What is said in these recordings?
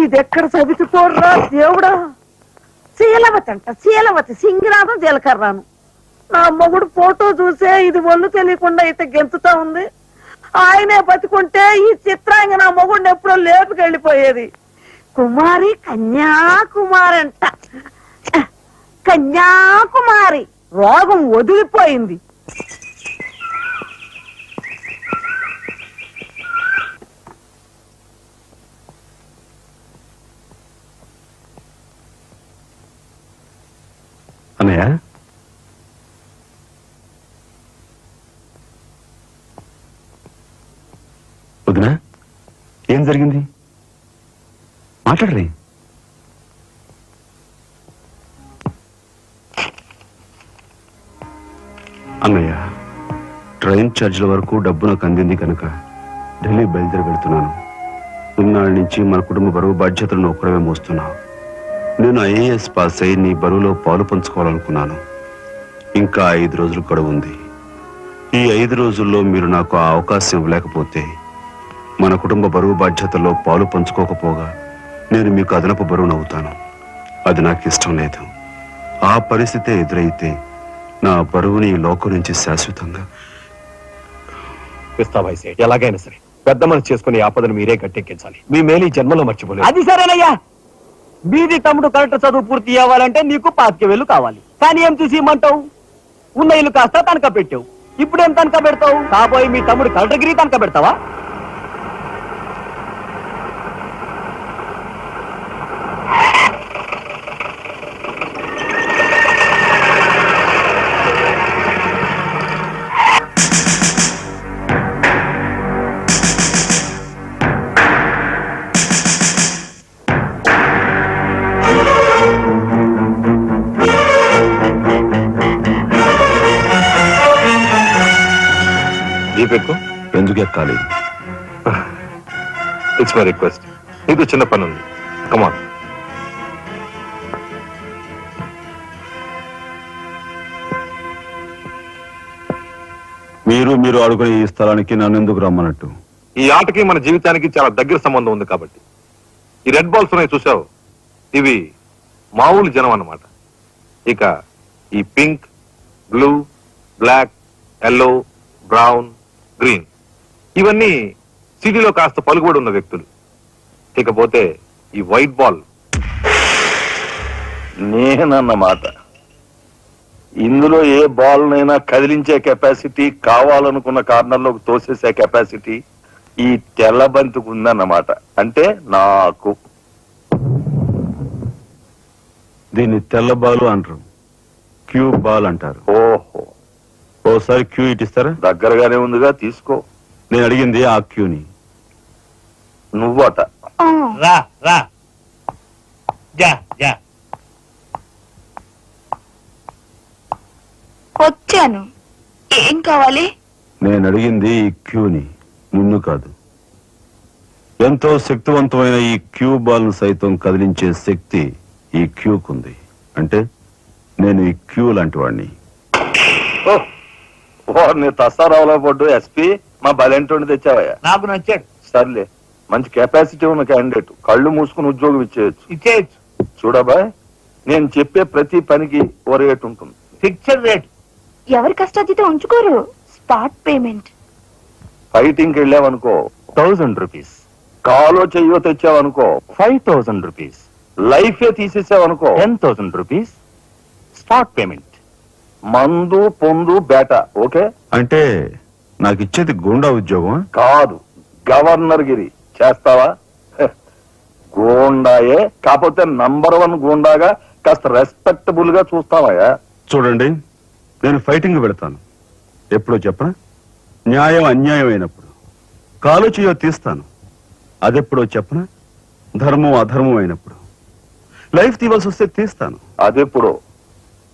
ఇదెక్కడ చదువుకోర్రా దేవుడా. శీలవతి అంట, శీలవతి, సింగినాథం జీలకర్రాను. నా మొగుడు ఫోటో చూసే ఇది ఒళ్ళు తెలియకుండా అయితే గెంతుతా ఉంది. ఆయనే బతుకుంటే ఈ చిత్రాంగ నా మొగుడిని ఎప్పుడో లేపుకెళ్ళిపోయేది. కుమారి కన్యాకుమారి అంట, కన్యాకుమారి. రోగం వదిలిపోయింది. అన్నయ్య, వదినా, ఏం జరిగింది? మాట్లాడరే. అన్నయ్య, ట్రైన్ ఛార్జీల వరకు డబ్బు నాకు అందింది కనుక ఢిల్లీ బయలుదేరి వెళ్తున్నాను. ఇన్నాళ్ళ నుంచి మన కుటుంబ బరువు బాధ్యతలను ఒక్కడమే మోస్తున్నావు. నేను ఐఏఎస్ పాస్ అయి నీ బరువులో పాలు పంచుకోవాలనుకున్నాను. ఇంకా 5 రోజులు గడువు ఉంది. ఈ 5 రోజుల్లో మీరు నాకు ఆ అవకాశం ఇవ్వలేకపోతే, మన కుటుంబ బరువు బాధ్యతల్లో పాలు పంచుకోకపోగా నేను మీకు అదనపు బరువునవుతాను. అది నాకు ఇష్టం లేదు. ఆ పరిస్థితే ఎదురైతే నా బరువుని ఈ లోకం నుంచి శాశ్వతంగా ఇస్తావైసే. ఎలాగైనా సరే పెద్ద మనసు చేసుకుని ఆపదను మీరే గట్టెక్కించాలి. మీ మేలు ఈ జన్మలో మర్చిపోలేదు. అది సరేనయ్యా. బీది తమ్ముడు కరెక్ట్ చదువు పూర్తి అవ్వాలంటే నీకు 25,000 కావాలి. కానీ ఏం చూసి ఇమ్మంటావు? ఉన్న ఇల్లు కాస్త తనఖా పెట్టావు. ఇప్పుడేం తనఖా పెడతావు? కాబోయే మీ తమ్ముడు కలెక్టర్గిరి తనఖా పెడతావా? ఎందుకు ఎక్కాలి? It's my request. నీకు చిన్న పని ఉంది. కమాన్. మీరు అడుగునే ఈ స్థలానికి నన్ను ఎందుకు రమ్మన్నట్టు? ఈ ఆటకి మన జీవితానికి చాలా దగ్గర సంబంధం ఉంది కాబట్టి. ఈ రెడ్ బాల్స్ ఉన్నాయి చూసావు, ఇవి మామూలు జనం అన్నమాట. ఇక ఈ pink, blue, black, yellow, brown, green ఇవన్నీ సిటీలో కాస్త పలుకుబడి ఉన్న వ్యక్తులు. ఇకపోతే ఈ వైట్ బాల్ నేనన్నమాట. ఇందులో ఏ బాల్ నైనా కదిలించే కెపాసిటీ, కావాలనుకున్న కార్నర్లోకి తోసేసే కెపాసిటీ ఈ తెల్ల బంతికి ఉందన్నమాట. అంటే నాకు. దీన్ని తెల్ల బాలు అంటారు, క్యూబ్ బాల్ అంటారు. ఓహో, ఓసారి క్యూ ఇటిస్తారా? దగ్గరగానే ఉందిగా, తీసుకో. నేను అడిగింది ఆ క్యూని. నువ్వట. రా రా, జా జా. వచ్చాను. ఏం కావాలి? నేను అడిగింది ఈ క్యూని, నిన్ను కాదు. ఎంతో శక్తివంతమైన ఈ క్యూ బాల్ ను సైతం కదిలించే శక్తి ఈ క్యూకుంది. అంటే నేను ఈ క్యూ లాంటి వాడిని. నీ తసారావులో పడ్డు ఎస్పీ మా బలెంటోని తెచ్చావయ్యా. నాకు నచ్చాడు. సర్లే, మంచి కెపాసిటీ ఉన్న క్యాండిడేట్. కళ్ళు మూసుకుని ఉద్యోగం ఇచ్చేయచ్చు. ఇచ్చేయచ్చు. చూడబాయ్, నేను చెప్పే ప్రతి పనికి ఓ రేట్ ఉంటుంది. Fixed rate. ఎవరి కష్టాతీతం ఉంచుకోరు. Spot payment. ఫైటింగ్ వెళ్ళావనుకో 1000 రూపీస్. కాలో చెయ్యో తెచ్చావనుకో 5000 రూపీస్. లైఫే తీసేసావనుకో 10,000 రూపీస్ స్పాట్ పేమెంట్. మందు పొందు బేట. ఓకే? అంటే నాకు ఇచ్చేది గూండా ఉద్యోగం కాదు, గవర్నర్ గిరి. చేస్తావా? గూండాయే, కాకపోతే నంబర్ 1 గూండాగా కాస్త రెస్పెక్టబుల్ గా చూస్తావయ్యా. చూడండి, నేను ఫైటింగ్ పెడతాను. ఎప్పుడో చెప్పనా? న్యాయం అన్యాయం అయినప్పుడు. కాలు చేయో తీస్తాను. అదెప్పుడో చెప్పనా? ధర్మం అధర్మం అయినప్పుడు. లైఫ్ తీవాల్సి వస్తే తీస్తాను. అదెప్పుడు?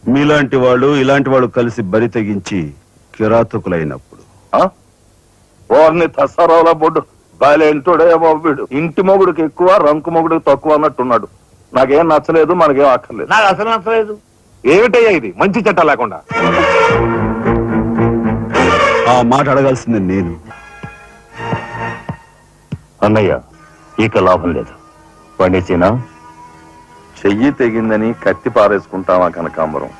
మీలాంటి వాళ్ళు ఇలాంటి వాళ్ళు కలిసి బరి తెగించి కిరాతకులైనప్పుడు. వారిని తసారావుల బొడ్డు బాలేంటోడే బాబు. వీడు ఇంటి మొగుడికి ఎక్కువ, రంకు మొగుడికి తక్కువ అన్నట్టున్నాడు. నాకేం నచ్చలేదు, మనకేం అక్కర్లేదు. నాకు అసలు నచ్చలేదు. ఏమిటయ్యా ఇది మంచి చట్టం లేకుండా? ఆ మాట అడగాల్సింది నేను. అన్నయ్య, ఇక లాభం లేదు. పండించినా చెయ్యి తెగిందని కత్తి పారేసుకుంటామా కనకాంబరం?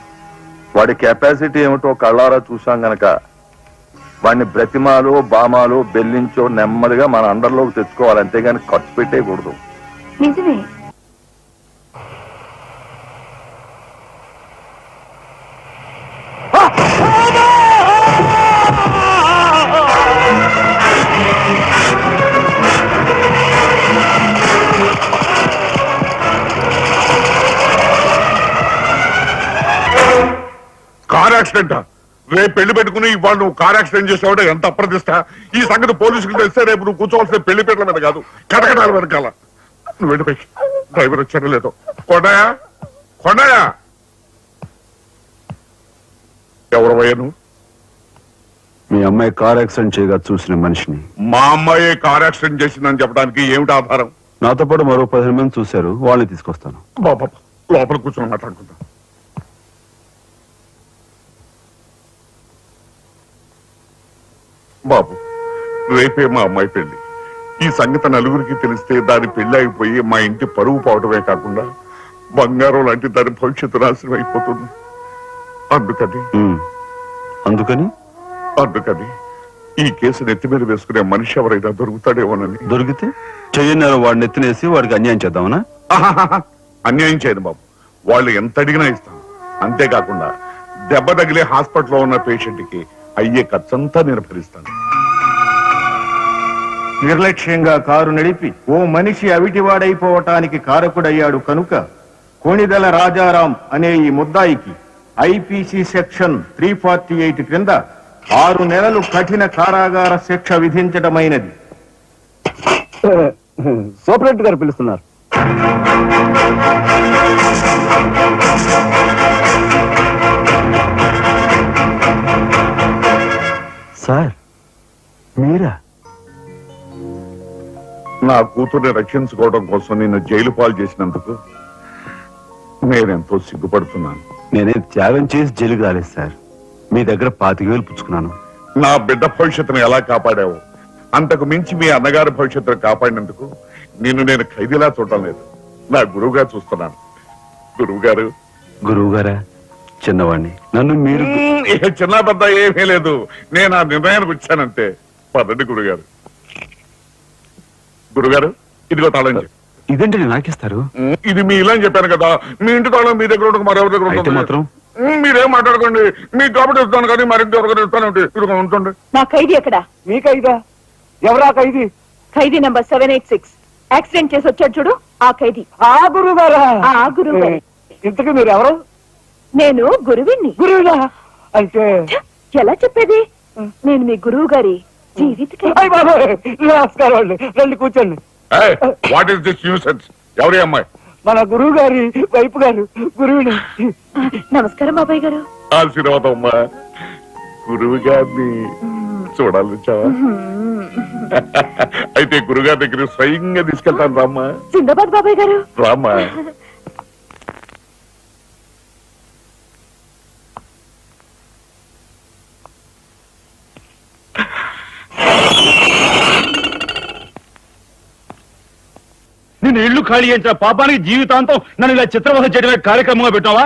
వాడి కెపాసిటీ ఏమిటో కళ్ళారా చూసాం గనక వాడిని బ్రతిమాలో బామాలో బెల్లించో నెమ్మదిగా మన అండర్లోకి తెచ్చుకోవాలి, అంతేగాని ఖర్చు పెట్టేయకూడదు. నిజమే. కార్ యాక్సిడెంట్ రేపు పెళ్లి పెట్టుకుని ఇవాళ నువ్వు కార్ యాక్సిడెంట్ చేసావు, ఎంత అప్రదిష్ట! ఈ సంగతి పోలీసులకు తెలిస్తే రేపు నువ్వు కూర్చోవాల్సిన పెళ్లి పీటల మీద కాదు, కటకటాల వెనకాల. నువ్వు వెళ్ళిపోయి డ్రైవర్ వచ్చాడో లేదో. కొండయా, కొండయా, ఎవరవయ్యా నువ్వు? మీ అమ్మాయి కార్ యాక్సిడెంట్ చేయగా చూసిన మనిషిని. మా అమ్మాయి కార్ యాక్సిడెంట్ చేసిందని చెప్పడానికి ఏమిటి ఆధారం? నాతో పాటు మరో 15 మంది చూశారు, వాళ్ళని తీసుకొస్తాను. బాబా లోపల కూర్చొని మాట్లాడుకుందాం. బాబు, రేపే మా అమ్మాయి పెళ్లి. ఈ సంగతి నలుగురికి తెలిస్తే దాని పెళ్లి అయిపోయి మా ఇంటి పరువు పోవటమే కాకుండా బంగారం లాంటి దాని భవిష్యత్తు నాశనం అయిపోతుంది. అందుకని అందుకని అందుకని ఈ కేసు నెత్తి మీద వేసుకునే మనిషి ఎవరైనా దొరుకుతాడేమోనని. దొరికితే చెయ్యన్నారు వాడిని ఎత్తినేసి వాడికి అన్యాయం చేద్దామనా? ఆహాహాహా. అన్యాయం చేయను బాబు, వాళ్ళు ఎంత అడిగినా ఇస్తాను. అంతేకాకుండా దెబ్బ తగిలే హాస్పిటల్లో ఉన్న పేషెంట్ కి అయ్యే ఖర్చంతా నేను భరిస్తాను. నిర్లక్ష్యంగా కారు నడిపి ఓ మనిషి అవిటివాడైపోవటానికి కారకుడయ్యాడు కనుక కోణిదెల రాజారాం అనే ఈ ముద్దాయికి ఐపీసీ సెక్షన్ 348 క్రింద 6 నెలలు కఠిన కారాగార శిక్ష విధించడమైనది. సూపరింటెండెంట్ గారు పిలుస్తున్నారు. సార్ మీరా? నా కూతుర్ని రక్షించుకోవడం కోసం నిన్ను జైలు పాలు చేసినందుకు నేనెంతో సిగ్గుపడుతున్నాను. నేనేం త్యాగం చేసి జైలుకి రాలేదు సార్, మీ దగ్గర 25,000 పుచ్చుకున్నాను. నా బిడ్డ భవిష్యత్తును ఎలా కాపాడావు, అంతకు మించి మీ అన్నగారి భవిష్యత్తును కాపాడినందుకు నిన్ను నేను ఖైదీలా చూడటం లేదు, నా గురువుగా చూస్తున్నాను. గురువు గారు. గురువు గారా? చిన్నవాడిని, నన్ను మీరు చిన్న పెద్ద ఏమీ లేదు, నేను ఆ నిర్ణయానికి వచ్చానంటే. పదండి గురుగారు. గురుగారు, ఇదిగో తాళం చెప్పి. ఇదేంటండి నాకిస్తారు? ఇది మీ ఇలా అని చెప్పాను కదా, మీ ఇంటి తాళం మీ దగ్గర ఉండక మరెవరి దగ్గర అయితే ఉంటుంది. మాత్రం మీరేం మాట్లాడకండి, మీకు కాబట్టి ఇస్తాను కానీ మరింత ఎవరికైనా ఇస్తానంటే ఇదిగో ఉంటుంది. నా ఖైదీ ఎక్కడ? మీ ఖైదా? ఎవరా ఖైదీ? ఖైదీ నంబర్ 786. యాక్సిడెంట్ చేసి వచ్చాడు చూడు, ఆ ఖైదీ. ఆ గురువు గారా? ఆ గురువు. ఇంతకీ మీరు ఎవరు? నేను గురువిని. గురువులా? అయితే ఎలా చెప్పేది? నేను మీ గురువు గారి జీవిత అయ్ బాబోయ్, నమస్కారం అండి, రండి కూర్చోండి. What is this nuisance? ఎవరి అమ్మాయి? మన గురువు గారి వైపు గారు, గురువుని. నమస్కారం బాబాయ్ గారు. ఆశీర్వాదం అమ్మా. గురువు గారిని చూడాలి వచ్చావా? అయితే గురుగారి దగ్గర స్వయంగా తీసుకెళ్తాను రామ్మా. జిందాబాద్ బాబాయ్ గారు. రామ్మా. నేను ఇల్లు ఖాళీ చేయించిన పాపానికి జీవితాంతం నన్ను ఇలా చిత్రవహ చేయడమే కార్యక్రమంగా పెట్టావా?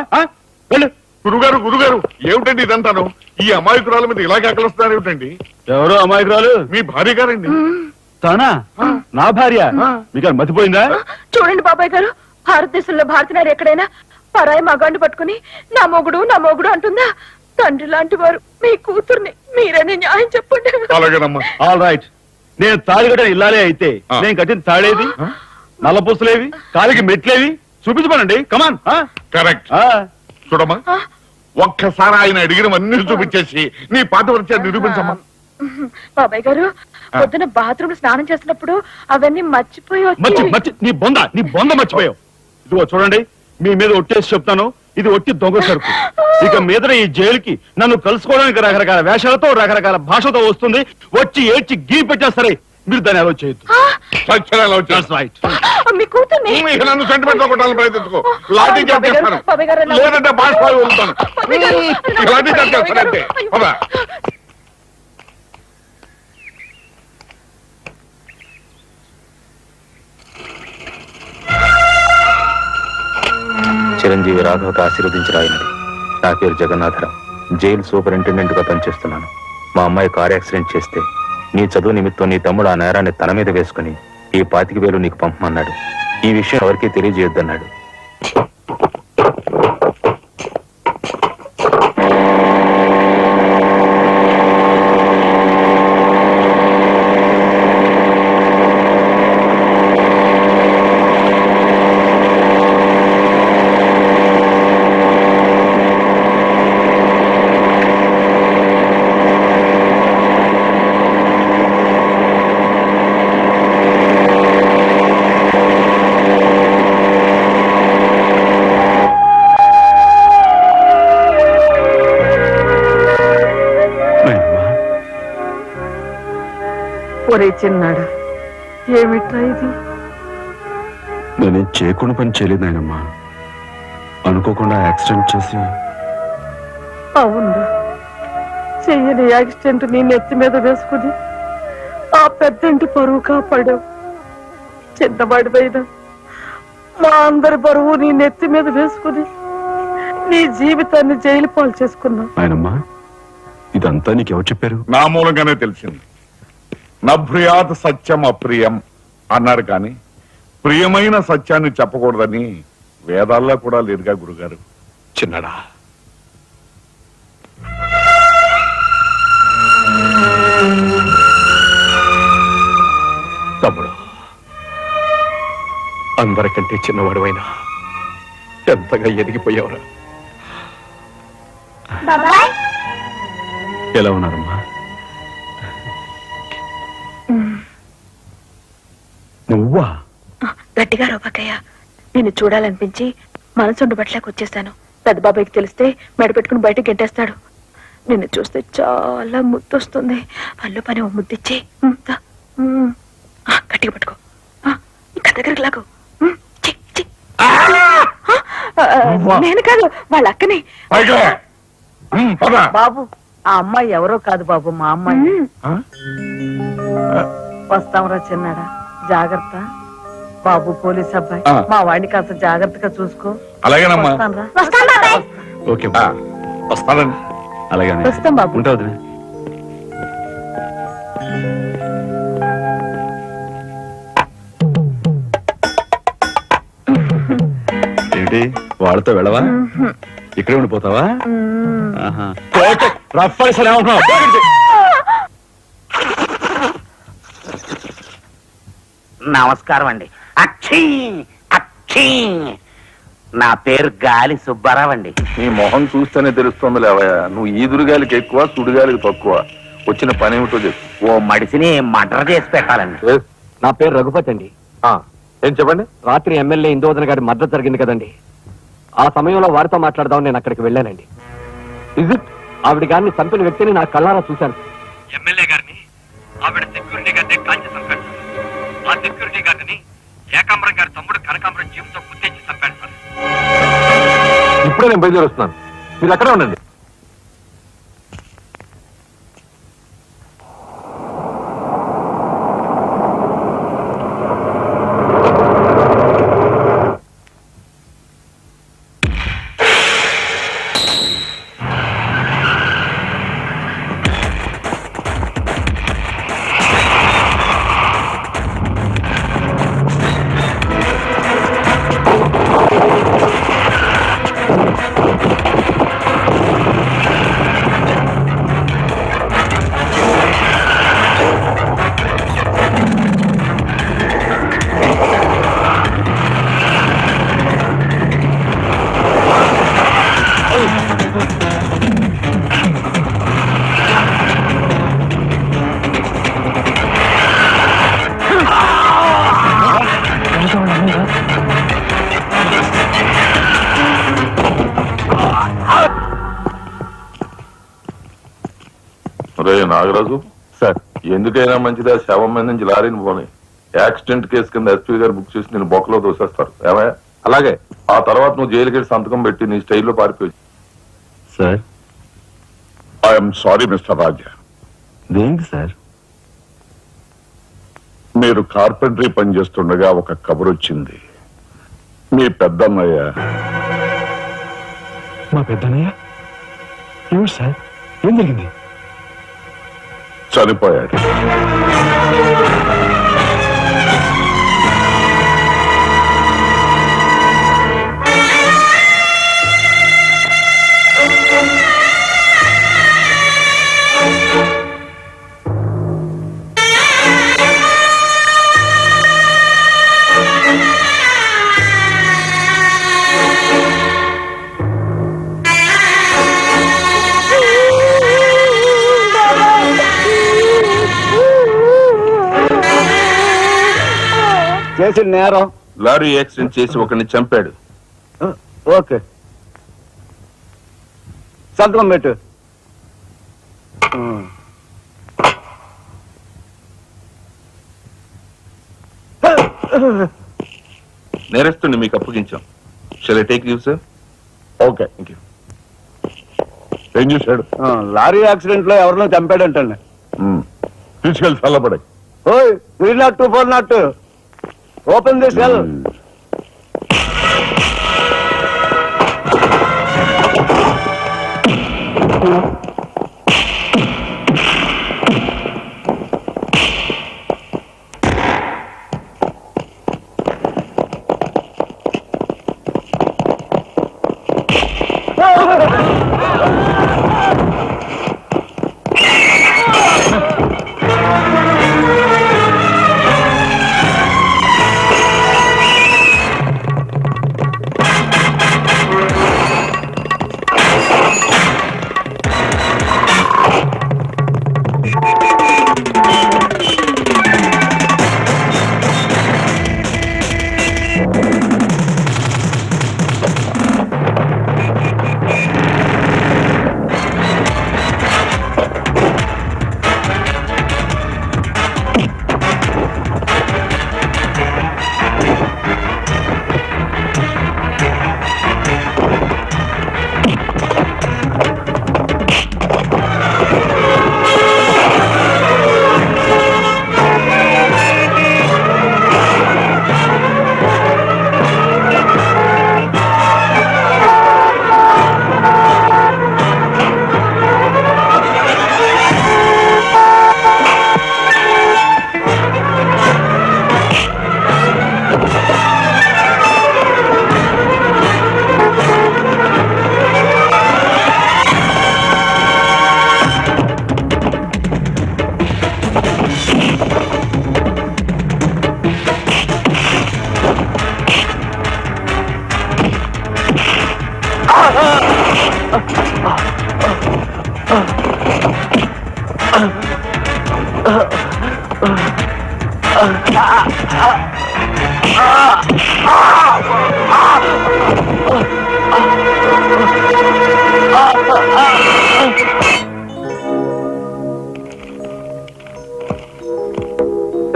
వెళ్ళు. గురుగారు, గురుగారు, ఏమిటండి ఇదంతాను? ఈ అమాయకురాల మీద ఇలాగే అక్కలుస్తున్నారు ఏమిటండి? ఎవరు అమాయకురాలు? మీ భార్య గారండి. తానా? నా భార్య? మీకు మతిపోయిందా? చూడండి బాబాయ్ గారు, భారతదేశంలో భారతీయులు ఎక్కడైనా పరాయి మగాండు పట్టుకుని నా మొగుడు అంటుందా? తండ్రి లాంటి వారు మీ కూతుర్ని మీరని న్యాయం చెప్పండి. అలాగేనమ్మా. All right. నేను తాళిగట్టిన ఇల్లాలే అయితే నేను కట్టిన తాళేది, నల్లపూసలేవి, కాలికి మెట్లేవి చూపించమనండి. కమాన్. కరెక్ట్. చూడమ్మా, ఒక్కసారి ఆయన అడిగినవన్నీ చూపించేసి నీ పాత పరిచయం నిరూపించమ్మా. బాబాయ్ గారు, పొద్దున బాత్రూమ్ స్నానం చేసినప్పుడు అవన్నీ మర్చిపోయి నీ బొంద మర్చిపోయావు. ఇదిగో చూడండి, మీ మీద ఒట్టేసి చెప్తాను, ఇది ఒట్టి దొంగ సరుకు. ఇక మీద ఈ జైలుకి నన్ను కలుసుకోవడానికి రకరకాల వేషాలతో రకరకాల భాషతో వస్తుంది. వచ్చి ఏడ్చి గీ పెట్టా సరే మీరు దాన్ని అలౌ చేయొద్దు. మీ కూతుర్ని నన్ను సెంటిమెంట్ లో కొట్టాలని ప్రయత్నించుకో. లాఠీ చార్జ్ చేస్తాను, లేదంటే బాష్ పాలు వదులుతాను. లాఠీ చార్జ్ చేస్తానంటే. చిరంజీవి రాఘవకు ఆశీర్వదించి రాయినది. నా పేరు జగన్నాథరావు, జైలు సూపరింటెండెంట్ గా పనిచేస్తున్నాను. మా అమ్మాయి కారు యాక్సిడెంట్ చేస్తే నీ చదువు నిమిత్తం నీ తమ్ముడు ఆ నేరాన్ని తన మీద వేసుకుని ఈ 25,000 నీకు పంపమన్నాడు. ఈ విషయం ఎవరికీ తెలియజేయొద్దన్నాడు. ఒరే చిన్నాడా, ఏమిట్రా ఇది? నేనేం చేయకుండా పని చేయలేదు నాయనమ్మా. అనుకోకుండా యాక్సిడెంట్ చేసి. అవును, చెయ్యని యాక్సిడెంట్ నీ నెత్తి మీద వేసుకుని ఆ పెద్దంటి పరువు కాపాడావు. చిన్నవాడిపైన మా అందరి బరువు నీ నెత్తి మీద వేసుకుని నీ జీవితాన్ని జైలు పాలు చేసుకున్నావు. నాయనమ్మా, ఇదంతా నీకెవరు చెప్పారు? నా మూలంగానే తెలిసింది. నభ్రియాత్ సత్యం అప్రియం అన్నారు, కానీ ప్రియమైన సత్యాన్ని చెప్పకూడదని వేదాల్లో కూడా లేదుగా గురుగారు. చిన్నడా, తమ్ముడు, అందరికంటే చిన్నవాడువైనా ఎంతగా ఎదిగిపోయావురా. ఎలా ఉన్నారమ్మా? నువ్వా? గట్టిగా రోబకయ్య, నిన్ను చూడాలనిపించి మనసుండు బట్టలేక వచ్చేసాను. పెద్ద బాబాయ్కి తెలిస్తే మెడ పెట్టుకుని బయటకు గెంటేస్తాడు. నిన్ను చూస్తే చాలా ముద్దొస్తుంది. పళ్ళు పని ఓ ముద్దిచ్చి గట్టిగా పట్టుకో. ఇంకా దగ్గరికి లాగు. నేను కాదు, వాళ్ళ అక్కని. బాబు, ఆ అమ్మాయి ఎవరో కాదు బాబు, మా అమ్మాయి. వస్తాంరా చిన్నాడా, జాగ్రత్త. బాబు పోలీస్ అబ్బాయి, మా వాడిని కాస్త జాగ్రత్తగా చూసుకో. అలాగేనమ్మా. వస్తానురా. ఓకే, వస్తానండి. అలాగే వస్తాం బాబు. ఉంటా వదిలే. ఏంటి వాళ్ళతో వెళ్ళవా? ఇక్కడే ఉండిపోతావా? రఫ్ అసలు ఏమంటున్నావు? నమస్కారం అండి. అక్షీ అక్షీ, నా పేరు గాలి సుబ్బారావు అండి. నీ మొహం చూస్తేనే తెలుస్తుంది లేవయ్యా, నువ్వు ఈదురుగాలికి ఎక్కువ సుడిగాలికి తక్కువ. వచ్చిన పని ఏమిటో చెప్పు. ఓ మడిసిని మర్డర్ చేసి పెట్టాలండి. నా పేరు రఘుపతి అండి. ఏం చెప్పండి. రాత్రి ఎమ్మెల్యే ఇందోదన గారి మద్దతు జరిగింది కదండి, ఆ సమయంలో వారితో మాట్లాడదామని నేను అక్కడికి వెళ్ళానండి. ఆవిడ గారిని చంపిన వ్యక్తిని నా కళ్ళారా చూశాను. ఎమ్మెల్యే గారిని ఆవిడ సెక్యూరిటీ గారిని కాల్చి చంపాడు. ఆ సెక్యూరిటీ గారిని ఏకాంబరం గారి తమ్ముడు కనకాంబరం జీవంతో గుర్తించి చంపాడు సార్. ఇప్పుడే నేను బయలుదేరి వస్తున్నాను, మీరు అక్కడే ఉండండి. రే నాగరాజు సార్, ఎందుకైనా మంచిది ఆ శవం మీద నుంచి లారీని పోనీ. యాక్సిడెంట్ కేసు కింద ఎస్పీ గారు బుక్ చేసి నేను బొక్కలో దోసేస్తారు. ఏమయ్యా? అలాగే. ఆ తర్వాత నువ్వు జైలుకి వెళ్ళి సంతకం పెట్టి నీ స్టైల్లో పారిపోయి. సార్, ఐఎమ్ సారీ మిస్టర్ రాజా. దేనికి సార్? మీరు కార్పెంటరీ పని చేస్తుండగా ఒక కబురు వచ్చింది. మీ పెద్దన్నయ్య మా పెద్దనయ్య ఏమిటి సార్, ఏం జరిగింది? చనిపోయాడు. చేసిన నేరం లారీ యాక్సిడెంట్ చేసి ఒకరిని చంపాడు. ఓకే, సంతకం పెట్టు. నేరస్తుని మీకు అప్పగించాం. Shall I take leave sir? Okay, ఏం చూశాడు? లారీ యాక్సిడెంట్ లో ఎవరినో చంపాడంటండి. తీసుకెళ్ళి చల్లబడాయి. ఓయ్ 302 402 open the cell.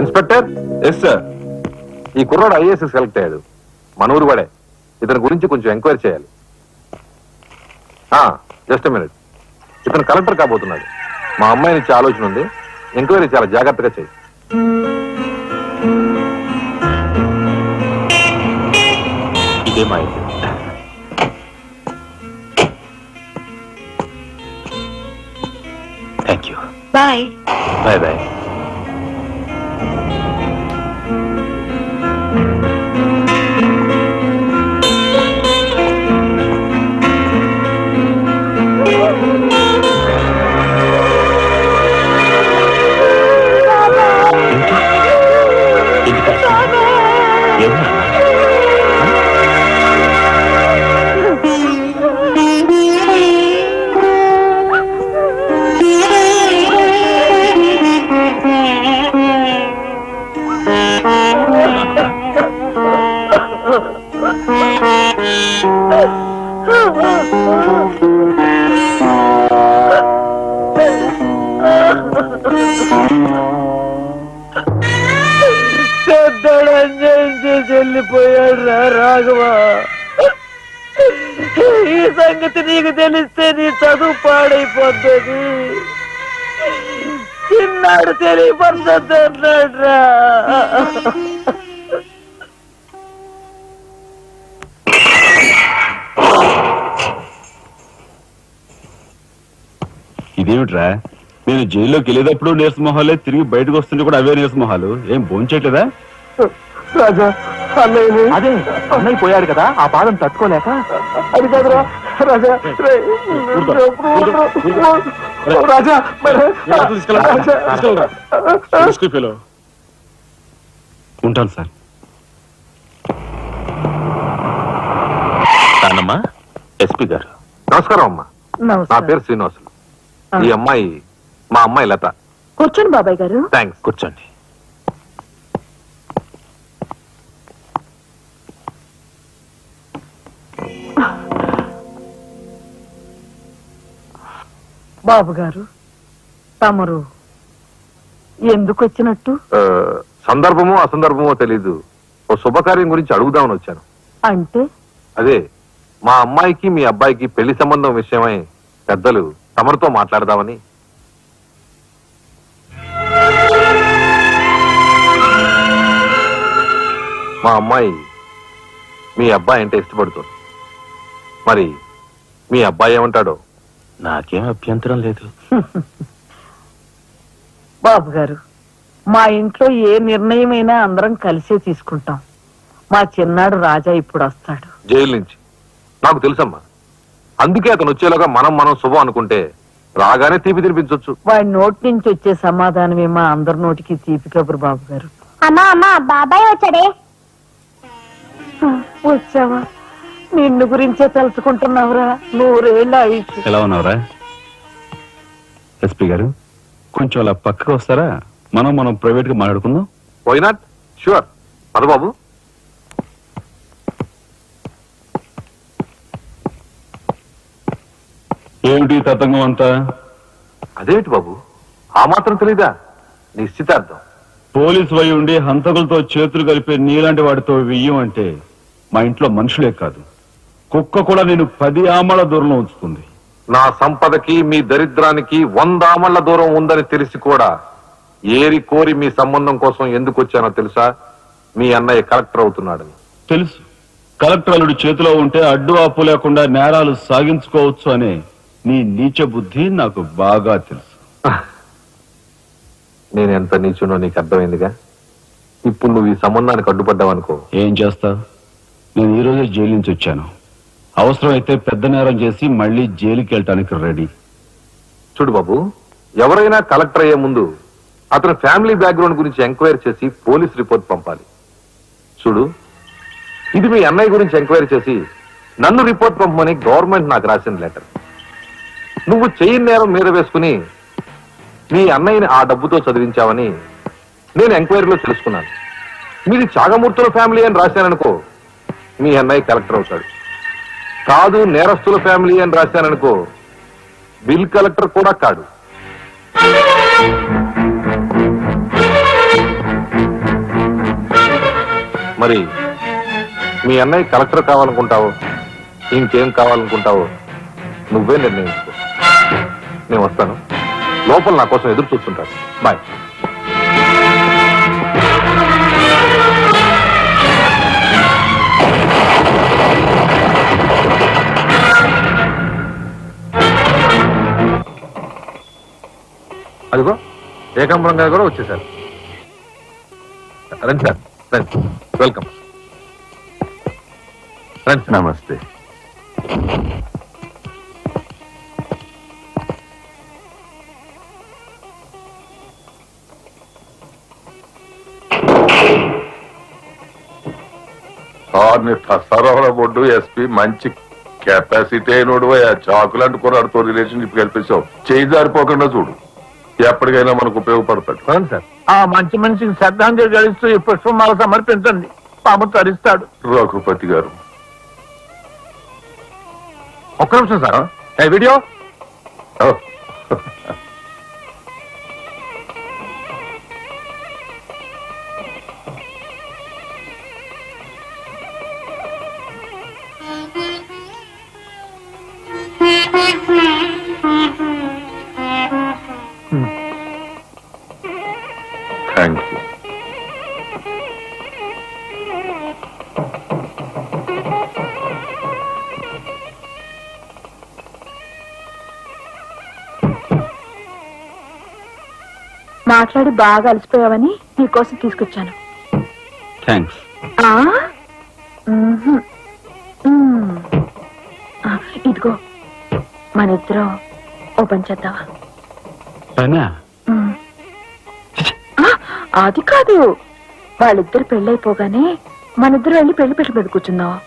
Inspector. Yes sir. ఈ కుర్రాడు ఐఏఎస్ సెలెక్ట్ అయ్యాడు, మన ఊరు వాడే. ఇతని గురించి కొంచెం ఎంక్వైరీ చేయాలి. Just minute. ఇతను కలెక్టర్ కాబోతున్నాడు. మా అమ్మాయి నుంచి ఆలోచన ఉంది. ఎంక్వైరీ చాలా జాగ్రత్తగా చేయి. ఇదే మా ఇంటి. Thank you. Bye. Bye bye. వెళ్ళిపోయాడు రా రాఘవ. ఈ సంగతి నీకు తెలిస్తే నీ చదువు పాడైపోతుంది. చిన్నాడు తెలియపరచన్నాడు రా. ఇదేమిట్రా, నేను జైల్లోకి వెళ్ళేటప్పుడు నీరసమొహాలే, తిరిగి బయటకు వస్తుంటే కూడా అవే నీరసమొహాలు. ఏం భోంచేయట్లేదా? రాజా అన్నయ్య, అదే అన్నయ్య పోయాడు కదా, ఆ బాధం తట్టుకోలేక. అది కాదురా రాజా, రాజా ఉంటాను సార్. నానమ్మా, ఎస్పీ గారు. నమస్కారం అమ్మా. నా నమస్కారం. పేరు శ్రీనివాసులు. ఈ అమ్మాయి మా అమ్మాయి లత. కూర్చోండి బాబాయ్ గారు. థ్యాంక్స్. కూర్చోండి. బాబు గారు, తమరు ఎందుకు వచ్చినట్టు? సందర్భమో అసందర్భమో తెలీదు, ఓ శుభకార్యం గురించి అడుగుదామని వచ్చాను. అంటే అదే మా అమ్మాయికి మీ అబ్బాయికి పెళ్లి సంబంధం విషయమై పెద్దలు తమరితో మాట్లాడదామని. మా అమ్మాయి మీ అబ్బాయి అంటే ఇష్టపడుతుంది. మరి మీ అబ్బాయి ఏమంటాడో? నాకేం అభ్యంతరం లేదు. బాబు గారు, మా ఇంట్లో ఏ నిర్ణయమైనా అందరం కలిసే తీసుకుంటాం. మా చిన్నాడు రాజా ఇప్పుడు వస్తాడు జైలు నుంచి. నాకు తెలుసమ్మా, అందుకే అతను వచ్చేలాగా మనం శుభం అనుకుంటే రాగానే తీపి తినిపించవచ్చు. వాడి నోటి నుంచి వచ్చే సమాధానమే మా అందరి నోటికి తీపి కబురు. బాబు గారు, అమ్మా అమ్మా, బాబాయ్ వచ్చాడే. వచ్చావా? నిన్ను గురించే తలుచుకుంటున్నావురా. 100 ఏళ్ళ ఆయుష్. ఎలా ఉన్నావురా? ఎస్పీ గారు, కొంచెం అలా పక్కకు వస్తారా? మనం ప్రైవేట్ గా మాట్లాడుకుందాం. Why not? ష్యూర్. పద బాబు. ఏమిటి తతంగం అంతా? అదేమిటి బాబు, ఆ మాత్రం తెలీదా? నిశ్చితార్థం. పోలీసు వై ఉండి హంతకులతో చేతులు కలిపే నీలాంటి వాడితో వెయ్యం అంటే మా ఇంట్లో మనుషులే కాదు, కుక్క కూడా నేను 10 ఆమల దూరంలో ఉంచుతుంది. నా సంపదకి మీ దరిద్రానికి 100 ఆమళ్ల దూరం ఉందని తెలిసి కూడా ఏరి కోరి మీ సంబంధం కోసం ఎందుకు వచ్చానో తెలుసా? మీ అన్నయ్య కలెక్టర్ అవుతున్నాడని. తెలుసు. కలెక్టర్ అల్లుడి చేతిలో ఉంటే అడ్డు ఆపు లేకుండా నేరాలు సాగించుకోవచ్చు అనే నీ నీచ బుద్ధి నాకు బాగా తెలుసు. నేను ఎంత నీచునో నీకు అర్థమైందిగా. ఇప్పుడు నువ్వు ఈ సంబంధానికి అడ్డుపడ్డావనుకో. ఏం చేస్తావు? నేను ఈ రోజే జైలు నుంచి వచ్చాను. అవసరమైతే పెద్ద నేరం చేసి మళ్ళీ జైలుకి వెళ్ళటానికి రెడీ. చూడు బాబు, ఎవరైనా కలెక్టర్ అయ్యే ముందు అతని ఫ్యామిలీ బ్యాక్గ్రౌండ్ గురించి ఎంక్వైరీ చేసి పోలీస్ రిపోర్ట్ పంపాలి. చూడు, ఇది మీ అన్నయ్య గురించి ఎంక్వైరీ చేసి నన్ను రిపోర్ట్ పంపమని గవర్నమెంట్ నాకు రాసిన లెటర్. నువ్వు చెయ్యి నేరం మీద వేసుకుని మీ అన్నయ్యని ఆ డబ్బుతో చదివించావని నేను ఎంక్వైరీలో తెలుసుకున్నాను. మీది చాగమూర్తుల ఫ్యామిలీ అని రాశాననుకో, మీ అన్నయ్య కలెక్టర్ అవుతాడు. కాదు నేరస్తుల ఫ్యామిలీ అని రాశాననుకో, బిల్ కలెక్టర్ కూడా కాడు. మరి మీ అన్నయ్య కలెక్టర్ కావాలనుకుంటావో ఇంకేం కావాలనుకుంటావో నువ్వే నిర్ణయించుకో. నేను వస్తాను. లోపల నా కోసం ఎదురు చూస్తుంటాను. బాయ్. అదిగో ఏకాంబరం గారు కూడా వచ్చేసారు. రండి సార్, రండి. వెల్కమ్. రండి సార్. నమస్తే. సరవర బొడ్డు ఎస్పీ మంచి కెపాసిటీ అయినోడు. ఆ చాకులాంటి కుర్రాడితో రిలేషన్షిప్ కల్పించావు. చేయి జారిపోకుండా చూడు, ఎప్పటికైనా మనకు ఉపయోగపడతాడు. రండి సార్. ఆ మంచి మనిషికి శ్రద్ధాంజలి గడిస్తూ ఈ పుష్పమాల సమర్పించండి. పాము తరిస్తాడు. రఘుపతి గారు, ఒక్క నిమిషం సార్. Video thank you. మాట్లాడి బాగా అలసిపోయావని నీకోసం తీసుకొచ్చాను. థ్యాంక్స్. ఆ? మ్మ్హ్. మ్మ్. ఆ, ఇదిగో మన ఇద్దరం ఓ పని చేద్దావా? మ్మ్. ఆ, అది కాదు, వాళ్ళిద్దరు పెళ్ళైపోగానే మన ఇద్దరు వెళ్ళి పెళ్లి పెట్టి కూర్చుందాం.